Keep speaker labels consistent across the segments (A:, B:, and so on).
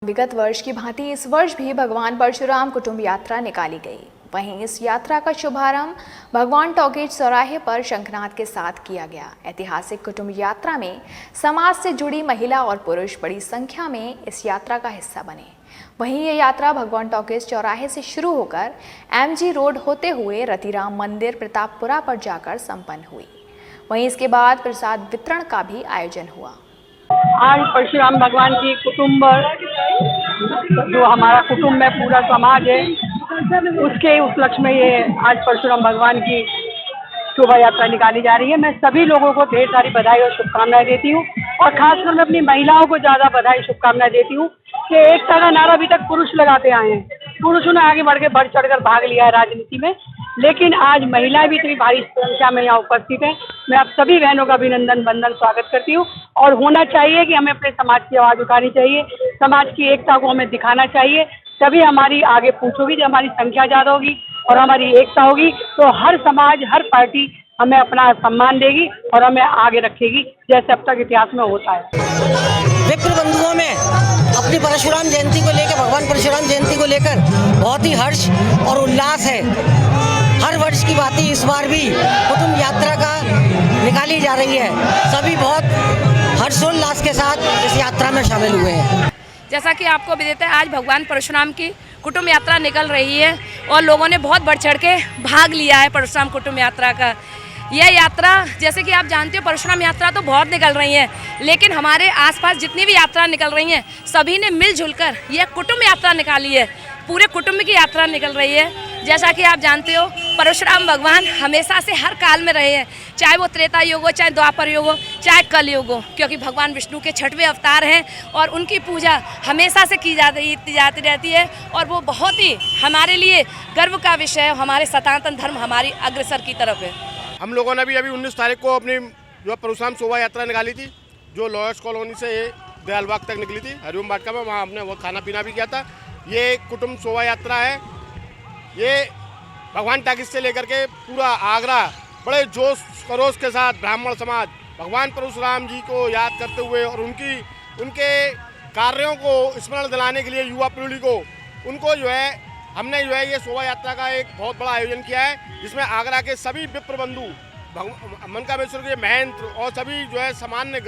A: विगत वर्ष की भांति इस वर्ष भी भगवान परशुराम कुटुंब यात्रा निकाली गई। वहीं इस यात्रा का शुभारंभ भगवान टॉकीज चौराहे पर शंखनाद के साथ किया गया। ऐतिहासिक कुटुंब यात्रा में समाज से जुड़ी महिला और पुरुष बड़ी संख्या में इस यात्रा का हिस्सा बने। वहीं ये यात्रा भगवान टॉकीज चौराहे से शुरू होकर MG रोड होते हुए रतिराम मंदिर प्रतापपुरा पर जाकर संपन्न हुई। वहीं इसके बाद प्रसाद वितरण का भी आयोजन हुआ।
B: आज परशुराम भगवान की कुटुंब, जो हमारा कुटुंब है, पूरा समाज है, उसके उपलक्ष्य में ये आज परशुराम भगवान की शोभा यात्रा निकाली जा रही है। मैं सभी लोगों को ढेर सारी बधाई और शुभकामनाएं देती हूँ और खासकर मैं अपनी महिलाओं को ज़्यादा बधाई शुभकामनाएं देती हूँ कि एकता का नारा अभी तक पुरुष लगाते आए हैं। पुरुषों ने आगे बढ़ चढ़कर भाग लिया है राजनीति में, लेकिन आज महिलाएं भी इतनी भारी संख्या में यहाँ उपस्थित हैं। मैं आप सभी बहनों का अभिनंदन वंदन स्वागत करती हूँ। और होना चाहिए कि हमें अपने समाज की आवाज़ उठानी चाहिए, समाज की एकता को हमें दिखाना चाहिए, तभी हमारी आगे पूछ होगी। जब हमारी संख्या ज़्यादा होगी और हमारी एकता होगी तो हर समाज, हर पार्टी हमें अपना सम्मान देगी और हमें आगे रखेगी, जैसे अब तक इतिहास में होता है।
C: विप्र बंधुओं में अपनी परशुराम जयंती को लेकर, भगवान परशुराम जयंती को लेकर बहुत ही हर्ष और उल्लास है। हर वर्ष की बात इस बार भी कुटुंब यात्रा का निकाली जा रही है। सभी बहुत हर्षोल्लास के साथ इस यात्रा में शामिल हुए हैं।
D: जैसा कि आपको विदित है, आज भगवान परशुराम की कुटुंब यात्रा निकल रही है और लोगों ने बहुत बढ़ चढ़ के भाग लिया है परशुराम कुटुंब यात्रा का। यह यात्रा, जैसे कि आप जानते हो, परशुराम यात्रा तो बहुत निकल रही है, लेकिन हमारे आसपास जितनी भी यात्रा निकल रही हैं सभी ने मिलजुल कर यह कुटुंब यात्रा निकाली है। पूरे कुटुंब की यात्रा निकल रही है। जैसा कि आप जानते हो, परशुराम भगवान हमेशा से हर काल में रहे हैं, चाहे वो त्रेता युग हो, चाहे द्वापर युग हो, चाहे कल युग हो, क्योंकि भगवान विष्णु के 6वें अवतार हैं और उनकी पूजा हमेशा से की जाती रहती है और वो बहुत ही हमारे लिए गर्व का विषय है। हमारे सनातन धर्म हमारी अग्रसर की तरफ है।
E: हम लोगों ने भी अभी 19 तारीख को अपनी जो परशुराम शोभा यात्रा निकाली थी, जो लॉयर्स कॉलोनी से दयालबाग तक निकली थी, हरिओम वाटिका में। वहाँ हमने वो खाना पीना भी किया था। ये कुटुंब शोभा यात्रा है। ये भगवान टॉकीज से लेकर के पूरा आगरा बड़े जोश खरोश के साथ ब्राह्मण समाज भगवान परशुराम जी को याद करते हुए और उनके कार्यों को स्मरण दिलाने के लिए युवा पीढ़ी को उनको जो है हमने जो है ये शोभा यात्रा का एक बहुत बड़ा आयोजन किया है, जिसमें आगरा के सभी विप्र बंधु, मनकामेश्वर के महंत और सभी जो है सामान्य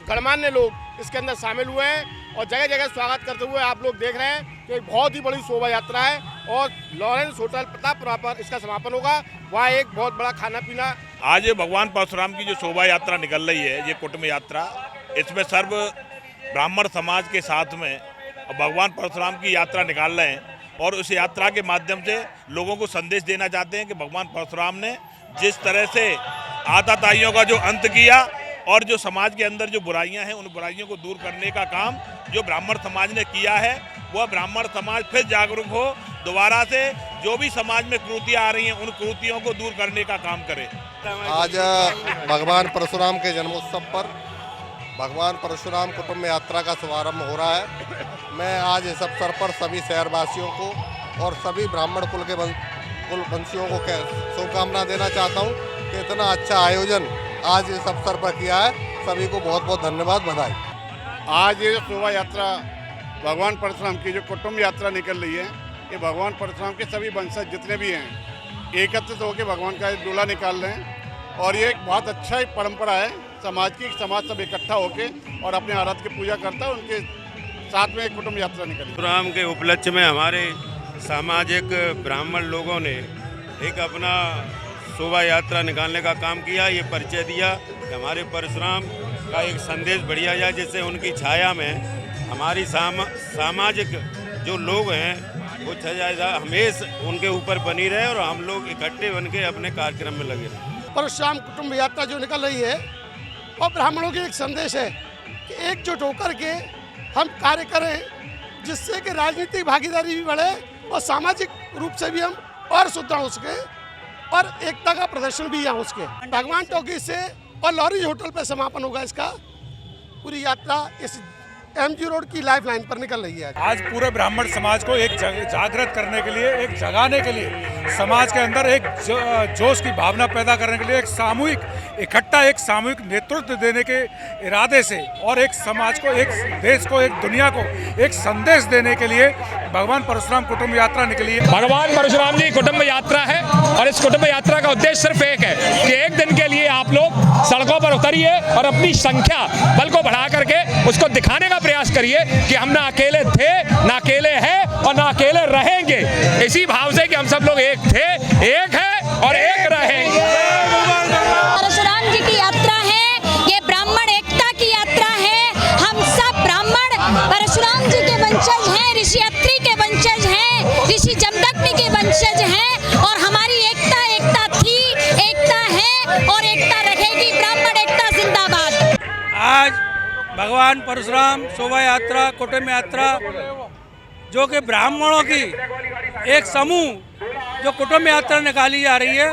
E: गणमान्य लोग इसके अंदर शामिल हुए हैं और जगह जगह स्वागत करते हुए आप लोग देख रहे हैं कि बहुत ही बड़ी शोभा यात्रा है। और लॉरेंस होटल प्रतापपुरा पर इसका समापन होगा, वहाँ एक बहुत बड़ा खाना पीना।
F: आज ये भगवान परशुराम की जो शोभा यात्रा निकल रही है, ये कुटुंब यात्रा, इसमें सर्व ब्राह्मण समाज के साथ में भगवान परशुराम की यात्रा निकाल रहे हैं और उस यात्रा के माध्यम से लोगों को संदेश देना चाहते हैं कि भगवान परशुराम ने जिस तरह से आताताइयों का जो अंत किया और जो समाज के अंदर जो बुराइयां हैं, उन बुराइयों को दूर करने का काम जो ब्राह्मण समाज ने किया है, वह ब्राह्मण समाज फिर जागरूक हो, दोबारा से जो भी समाज में कुरीतियां आ रही हैं उन कुरीतियों को दूर करने का काम करे।
G: आज भगवान परशुराम के जन्मोत्सव पर भगवान परशुराम कुटुंब यात्रा का शुभारंभ हो रहा है। मैं आज इस अवसर पर सभी शहरवासियों को और सभी ब्राह्मण कुल वंशियों को शुभकामना देना चाहता हूँ कि इतना अच्छा आयोजन आज इस अवसर पर किया है। सभी को बहुत बहुत धन्यवाद, बधाई।
E: आज ये शोभा यात्रा भगवान परशुराम की जो कुटुंब यात्रा निकल रही है, ये भगवान परशुराम के सभी वंशज जितने भी हैं एकत्रित होकर भगवान का डोला निकाल रहे हैं और ये एक बहुत अच्छा ही परंपरा है समाज की। समाज सब इकट्ठा होकर और अपने आराध्य की पूजा करता है, उनके साथ में एक कुटुंब यात्रा निकली।
H: परशुराम के उपलक्ष्य में हमारे सामाजिक ब्राह्मण लोगों ने एक अपना शोभा यात्रा निकालने का काम किया, ये परिचय दिया कि हमारे परशुराम का एक संदेश बढ़िया जाए, जिससे उनकी छाया में हमारी सामाजिक जो लोग हैं वो छाया हमेशा उनके ऊपर बनी रहे और हम लोग इकट्ठे बन के अपने कार्यक्रम में लगे रहे।
I: परशुराम कुटुंब यात्रा जो निकल रही है और ब्राह्मणों की एक संदेश है कि एकजुट होकर के हम कार्य करें, जिससे कि राजनीतिक भागीदारी भी बढ़े और सामाजिक रूप से भी हम और सुदृढ़ हो सके और एकता का प्रदर्शन भी यहाँ हो सके। भगवान टॉकीज से और लॉरेंस होटल पर समापन होगा इसका। पूरी यात्रा इस एमजी रोड की लाइफ लाइन पर निकल रही है।
J: आज पूरे ब्राह्मण समाज को एक जागृत करने के लिए, एक जगाने के लिए, समाज के अंदर एक जोश की भावना पैदा करने के लिए, एक सामूहिक इकट्ठा, एक सामूहिक नेतृत्व देने के इरादे से और एक समाज को, एक देश को, एक दुनिया को एक संदेश देने के लिए भगवान परशुराम कुटुंब यात्रा निकली है।
K: भगवान परशुराम जी कुटुंब यात्रा है और इस कुटुंब यात्रा का उद्देश्य सिर्फ एक है कि एक दिन के लिए आप लोग सड़कों पर उतरिए और अपनी संख्या बल को बढ़ा करके उसको दिखाने का प्रयास करिए कि हम ना अकेले थे, ना अकेले हैं और ना अकेले रहेंगे। इसी भाव से कि हम सब लोग एक थे, एक है और एक रहेंगे।
L: परशुराम जी की यात्रा है, ये ब्राह्मण एकता की यात्रा है। हम सब ब्राह्मण परशुराम जी के वंशज हैं, ऋषि अत्रि के वंशज हैं, ऋषि जमदग्नि के वंशज हैं और हमारी एकता थी, एकता है और एकता रहेगी। ब्राह्मण एकता जिंदाबाद।
M: आज भगवान परशुराम शोभा यात्रा, कुटुंब यात्रा, जो कि ब्राह्मणों की एक समूह जो कुटुंब यात्रा निकाली जा रही है,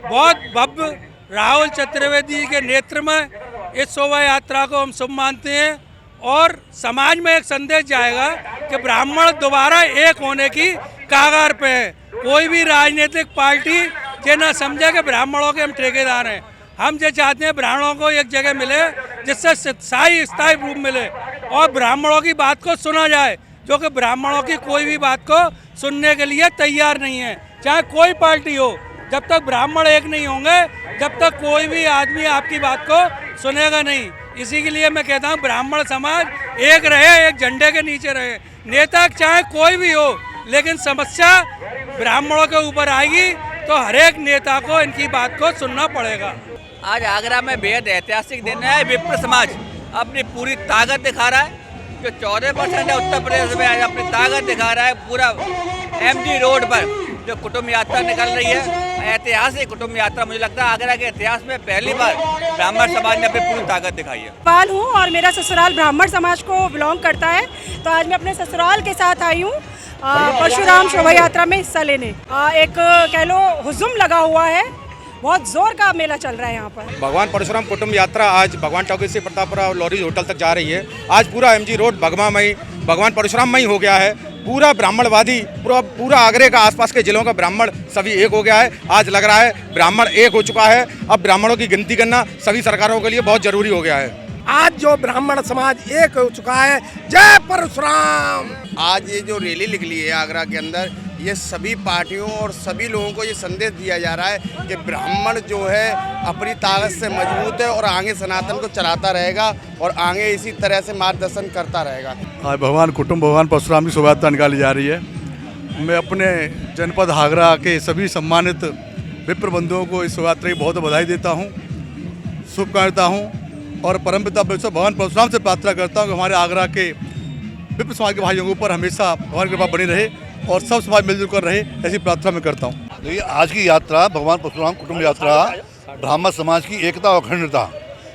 M: बहुत भव्य राहुल चतुर्वेदी के नेतृत्व में इस शोभा यात्रा को हम शुभ मानते हैं और समाज में एक संदेश जाएगा कि ब्राह्मण दोबारा एक होने की कगार पे है। कोई भी राजनीतिक पार्टी ये ना समझे कि ब्राह्मणों के हम ठेकेदार हैं। हम ये चाहते हैं ब्राह्मणों को एक जगह मिले जिससे स्थायी रूप मिले और ब्राह्मणों की बात को सुना जाए, जो कि ब्राह्मणों की कोई भी बात को सुनने के लिए तैयार नहीं है, चाहे कोई पार्टी हो। जब तक ब्राह्मण एक नहीं होंगे, जब तक कोई भी आदमी आपकी बात को सुनेगा नहीं। इसी के लिए मैं कहता हूँ ब्राह्मण समाज एक रहे, एक झंडे के नीचे रहे। नेता चाहे कोई भी हो, लेकिन समस्या ब्राह्मणों के ऊपर आएगी तो हर एक नेता को इनकी बात को सुनना पड़ेगा।
N: आज आगरा में बेहद ऐतिहासिक दिन है। विप्र समाज अपनी पूरी ताकत दिखा रहा है। जो 14% है उत्तर प्रदेश में आज अपनी ताकत दिखा रहा है। पूरा एमजी रोड पर जो कुटुंब यात्रा निकल रही है, ऐतिहासिक कुटुंब यात्रा, मुझे लगता है आगरा के इतिहास में पहली बार ब्राह्मण समाज ने अपनी पूरी ताकत दिखाई है।
O: पाल हूँ और मेरा ससुराल ब्राह्मण समाज को बिलोंग करता है, तो आज मैं अपने ससुराल के साथ आई हूँ परशुराम शोभा यात्रा में हिस्सा लेने। एक कह लो हुजुम लगा हुआ है, बहुत जोर का मेला चल रहा है यहाँ पर।
P: भगवान परशुराम कुटुंब यात्रा आज भगवान टॉकीज से प्रतापपुरा और लॉरीज होटल तक जा रही है। आज पूरा एमजी रोड भगवामयी, भगवान परशुराममयी हो गया है। पूरा ब्राह्मणवादी, पूरा आगरे का आसपास के जिलों का ब्राह्मण सभी एक हो गया है। आज लग रहा है ब्राह्मण एक हो चुका है। अब ब्राह्मणों की गिनती करना सभी सरकारों के लिए बहुत जरूरी हो गया है।
I: आज जो ब्राह्मण समाज एक हो चुका है, जय परशुराम।
Q: आज ये जो रैली निकली है आगरा के अंदर, ये सभी पार्टियों और सभी लोगों को ये संदेश दिया जा रहा है कि ब्राह्मण जो है अपनी ताकत से मजबूत है और आगे सनातन को चलाता रहेगा और आगे इसी तरह से मार्गदर्शन करता रहेगा।
R: आज भगवान परशुराम की शोभा यात्रा निकाली जा रही है। मैं अपने जनपद आगरा के सभी सम्मानित विप्र बंधुओं को इस शोभा यात्रा की बहुत बधाई देता हूँ, शुभकामनाता हूँ और परमपिता भगवान परशुराम से प्रार्थना करता हूँ कि हमारे आगरा के विप्र समाज के भाइयों के ऊपर हमेशा भगवान की कृपा बनी रहे और सब समाज मिलजुल कर रहे, ऐसी प्रार्थना मैं करता हूँ।
S: देखिए, आज की यात्रा भगवान परशुराम कुटुंब यात्रा ब्राह्मण समाज की एकता और अखंडता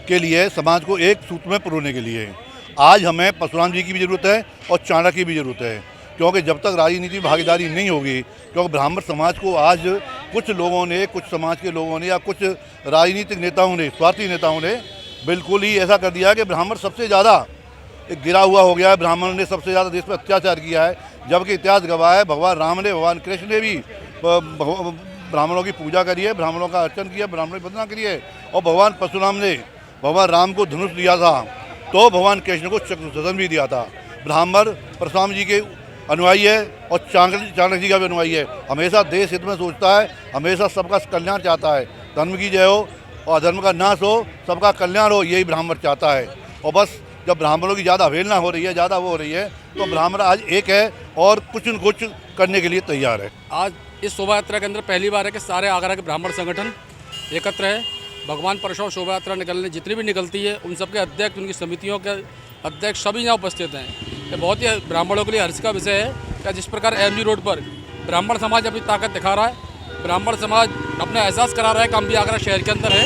S: के लिए, समाज को एक सूत्र में पिरोने के लिए आज हमें परशुराम जी की भी ज़रूरत है और चाणक्य की भी ज़रूरत है, क्योंकि जब तक राजनीति भागीदारी नहीं होगी, क्योंकि ब्राह्मण समाज को आज कुछ लोगों ने, कुछ समाज के लोगों ने या कुछ राजनीतिक नेताओं ने, स्वार्थी नेताओं ने बिल्कुल ही ऐसा कर दिया कि ब्राह्मण सबसे ज़्यादा एक गिरा हुआ हो गया है। ब्राह्मण ने सबसे ज़्यादा देश पर अत्याचार किया है, जबकि इतिहास गवाह है भगवान राम ने, भगवान कृष्ण ने भी ब्राह्मणों की पूजा करी है, ब्राह्मणों का अर्चन किया, ब्राह्मणों की वंदना करी है। और भगवान परशुराम ने भगवान राम को धनुष दिया था तो भगवान कृष्ण को चक्रधनुष भी दिया था। ब्राह्मण परशुराम जी के अनुयायी है और चाणक्य जी का भी अनुयायी है। हमेशा देश हित में सोचता है, हमेशा सबका कल्याण चाहता है। धर्म की जय हो और अधर्म का नाश हो, सबका कल्याण हो, यही ब्राह्मण चाहता है। और बस जब ब्राह्मणों की ज़्यादा अवहेलना हो रही है, ज़्यादा वो हो रही है, तो ब्राह्मण आज एक है और कुछ न कुछ करने के लिए तैयार है।
T: आज इस शोभा यात्रा के अंदर पहली बार है कि सारे आगरा के ब्राह्मण संगठन एकत्र है। भगवान परशुराम शोभा यात्रा निकलने जितनी भी निकलती है, उन सबके अध्यक्ष, उनकी समितियों के अध्यक्ष सभी यहाँ उपस्थित हैं। ये बहुत ही ब्राह्मणों के लिए हर्ष का विषय है कि जिस प्रकार एमजी रोड पर ब्राह्मण समाज अपनी ताकत दिखा रहा है, ब्राह्मण समाज अपना एहसास करा रहा है कि हम भी आगरा शहर के अंदर है,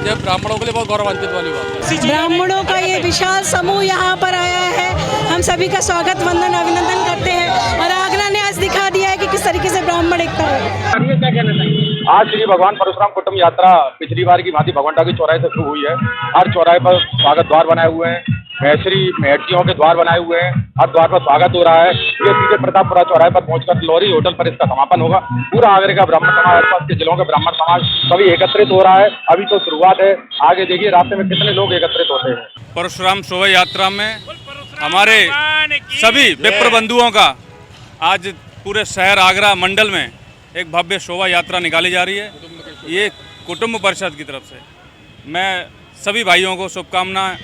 T: ये ब्राह्मणों के लिए बहुत गौरवान्वित वाली बात है।
O: ब्राह्मणों का ये विशाल समूह यहाँ पर आया है, हम सभी का स्वागत, वंदन, अभिनंदन करते हैं और आगरा ने आज दिखा दिया है कि किस तरीके से ब्राह्मण एकता है।
U: आज श्री भगवान परशुराम कुटुंब यात्रा पिछली बार की भांति भगवान टॉकीज चौराहे से शुरू हुई है। हर चौराहे पर स्वागत द्वार बनाए हुए हैं,
P: मैसरी मेहटियों के द्वार बनाए हुए हैं। हर द्वार पर स्वागत हो रहा है। ये सीधे प्रतापपुरा चौराहे पर पहुंचकर लॉरी होटल पर इसका समापन होगा। पूरा आगरे का ब्राह्मण समाज, आसपास के जिलों के ब्राह्मण समाज सभी एकत्रित हो रहा है। अभी तो शुरुआत है, आगे देखिए रास्ते में कितने लोग एकत्रित होते हैं।
T: परशुराम शोभा यात्रा में हमारे सभी विप्र बंधुओं का आज पूरे शहर आगरा मंडल में एक भव्य शोभा यात्रा निकाली जा रही है। ये कुटुंब परिषद की तरफ से मैं सभी भाइयों को शुभकामनाएं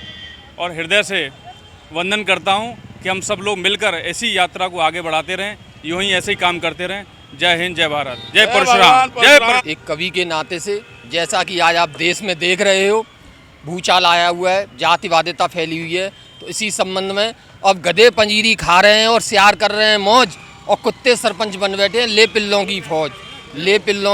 T: और हृदय से वंदन करता हूं कि हम सब लोग मिलकर ऐसी यात्रा को आगे बढ़ाते रहें, यूं ही ऐसे ही काम करते रहें। जय हिंद, जय भारत, जय परशुराम।
U: एक कवि के नाते से जैसा कि आज आप देश में देख रहे हो, भूचाल आया हुआ है, जातिवादिता फैली हुई है, तो इसी संबंध में अब गधे पंजीरी खा रहे हैं और सियार कर रहे हैं मौज, और कुत्ते सरपंच बन बैठे हैं। ले पिल्लों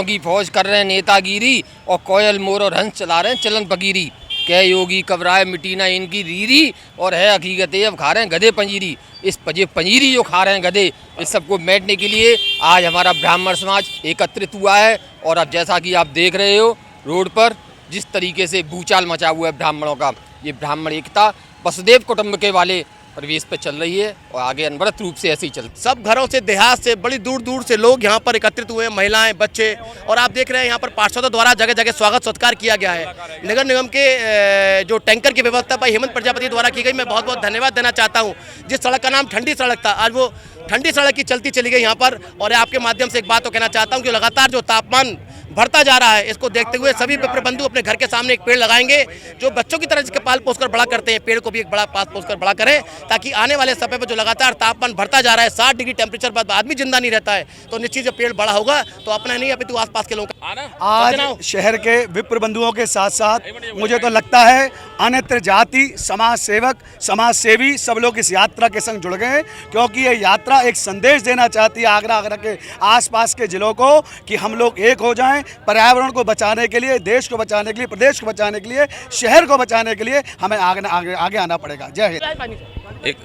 U: की फौज कर रहे हैं नेतागिरी, और कोयल मोर और हंस चला रहे हैं चलन फकीरी। कह योगी कबराए मिटी ना इनकी रीरी, और है हकीकत अब खा रहे हैं गधे पंजीरी। इस पंजीरी जो खा रहे हैं गधे, इस सबको मेटने के लिए आज हमारा ब्राह्मण समाज एकत्रित हुआ है। और अब जैसा कि आप देख रहे हो रोड पर जिस तरीके से भूचाल मचा हुआ है ब्राह्मणों का, ये ब्राह्मण एकता वसुदेव कुटुंब के वाले प्रवेश पे चल रही है और आगे अनवरत रूप से ऐसे ही चल।
V: सब घरों से, देहात से, बड़ी दूर दूर से लोग यहाँ पर एकत्रित हुए हैं, महिलाएं, बच्चे, और आप देख रहे हैं यहाँ पर पार्षदों द्वारा जगह जगह स्वागत सत्कार किया गया है। नगर निगम के जो टैंकर की व्यवस्था भाई हेमंत प्रजापति द्वारा की गई, मैं बहुत बहुत धन्यवाद देना चाहता हूँ। जिस सड़क का नाम ठंडी सड़क था, आज वो ठंडी सड़क की चलती चली गई यहाँ पर। और आपके माध्यम से एक बात तो कहना चाहता हूँ कि लगातार जो तापमान बढ़ता जा रहा है, इसको देखते हुए सभी विप्र बंधु अपने घर के सामने एक पेड़ लगाएंगे, जो बच्चों की तरह जिसके पाल पोस कर बड़ा करते हैं, पेड़ को भी एक बड़ा पाल पोस कर बड़ा करें, ताकि आने वाले समय पर जो लगातार तापमान बढ़ता जा रहा है, 60 डिग्री टेम्परेचर पर आदमी जिंदा नहीं रहता है, तो निश्चित जब पेड़ बड़ा होगा तो अपना नहीं अपितु आसपास के लोगों का।
W: आज शहर के विप्र बंधुओं के साथ साथ मुझे तो लगता है अन्य जाति, समाज सेवक, समाज सेवी सब लोग इस यात्रा के संग जुड़ गए हैं, क्योंकि ये यात्रा एक संदेश देना चाहती है आगरा के आसपास के जिलों को कि हम लोग एक हो जाएं, पर्यावरण को बचाने के लिए, देश को बचाने के लिए, प्रदेश को बचाने के लिए, शहर को बचाने के लिए हमें आगे आना पड़ेगा। जय हिंद।
T: एक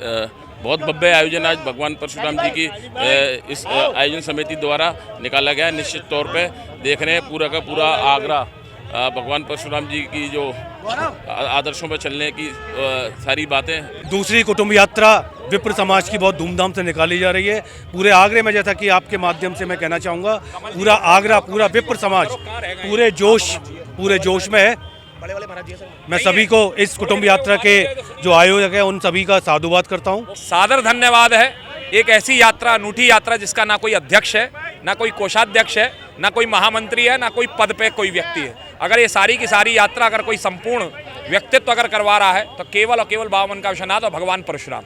T: बहुत भव्य आयोजन आज भगवान परशुराम जी की इस आयोजन समिति द्वारा निकाला गया है। निश्चित तौर पे देख रहे हैं पूरा का पूरा आगरा भगवान परशुराम जी की जो आदर्शों पर चलने की सारी बातें।
X: दूसरी कुटुंब यात्रा विप्र समाज की बहुत धूमधाम से निकाली जा रही है पूरे आगरे में। जैसा कि आपके माध्यम से मैं कहना चाहूँगा, पूरा आगरा, पूरा विप्र समाज पूरे जोश में है। मैं सभी को इस कुटुंब यात्रा के जो आयोजक है उन सभी का साधुवाद करता हूँ।
K: सादर धन्यवाद है। एक ऐसी यात्रा, अनूठी यात्रा, जिसका ना कोई अध्यक्ष है, ना कोई कोषाध्यक्ष है, ना कोई महामंत्री है, ना कोई पद पे कोई व्यक्ति है। अगर ये सारी की सारी यात्रा अगर कोई संपूर्ण व्यक्तित्व अगर करवा रहा है तो केवल और केवल बाबा मन का विश्वनाथ और भगवान परशुराम।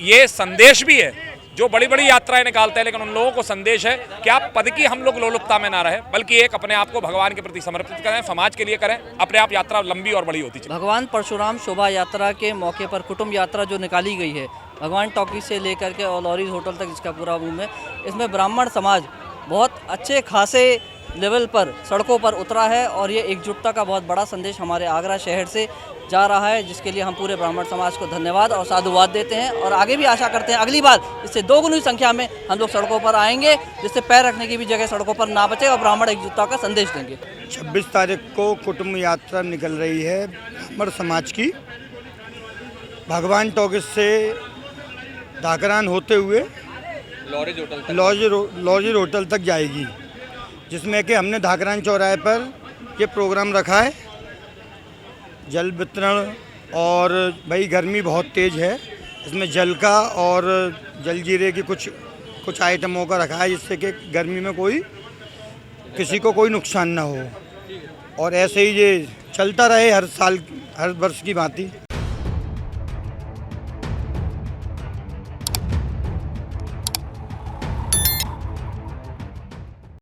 K: ये संदेश भी है, जो बड़ी बड़ी यात्राएं निकालते हैं, लेकिन उन लोगों को संदेश है कि आप पद की हम लोग लोलुपता में ना रहे, बल्कि एक अपने आप को भगवान के प्रति समर्पित करें, समाज के लिए करें, अपने आप यात्रा लंबी और बड़ी होती चले।
C: भगवान परशुराम शोभा यात्रा के मौके पर कुटुंब यात्रा जो निकाली गई है भगवान टॉकीज से लेकर के और लॉरीज होटल तक, जिसका पूरा रूम है, इसमें ब्राह्मण समाज बहुत अच्छे खासे लेवल पर सड़कों पर उतरा है और ये एकजुटता का बहुत बड़ा संदेश हमारे आगरा शहर से जा रहा है, जिसके लिए हम पूरे ब्राह्मण समाज को धन्यवाद और साधुवाद देते हैं। और आगे भी आशा करते हैं अगली बार इससे दोगुनी संख्या में हम लोग सड़कों पर आएंगे, जिससे पैर रखने की भी जगह सड़कों पर ना बचे और ब्राह्मण एकजुटता का संदेश देंगे।
Y: 26 तारीख को कुटुंब यात्रा निकल रही है ब्राह्मण समाज की, भगवान टॉकीज से धाकरान होते हुए लॉज होटल तक जाएगी, जिसमें कि हमने धाकरान चौराहे पर ये प्रोग्राम रखा है। जल वितरण, और भाई गर्मी बहुत तेज़ है, इसमें जल का और जलजीरे की कुछ आइटमों का रखा है, जिससे कि गर्मी में किसी को कोई नुकसान ना हो, और ऐसे ही ये चलता रहे हर साल, हर वर्ष की भांति।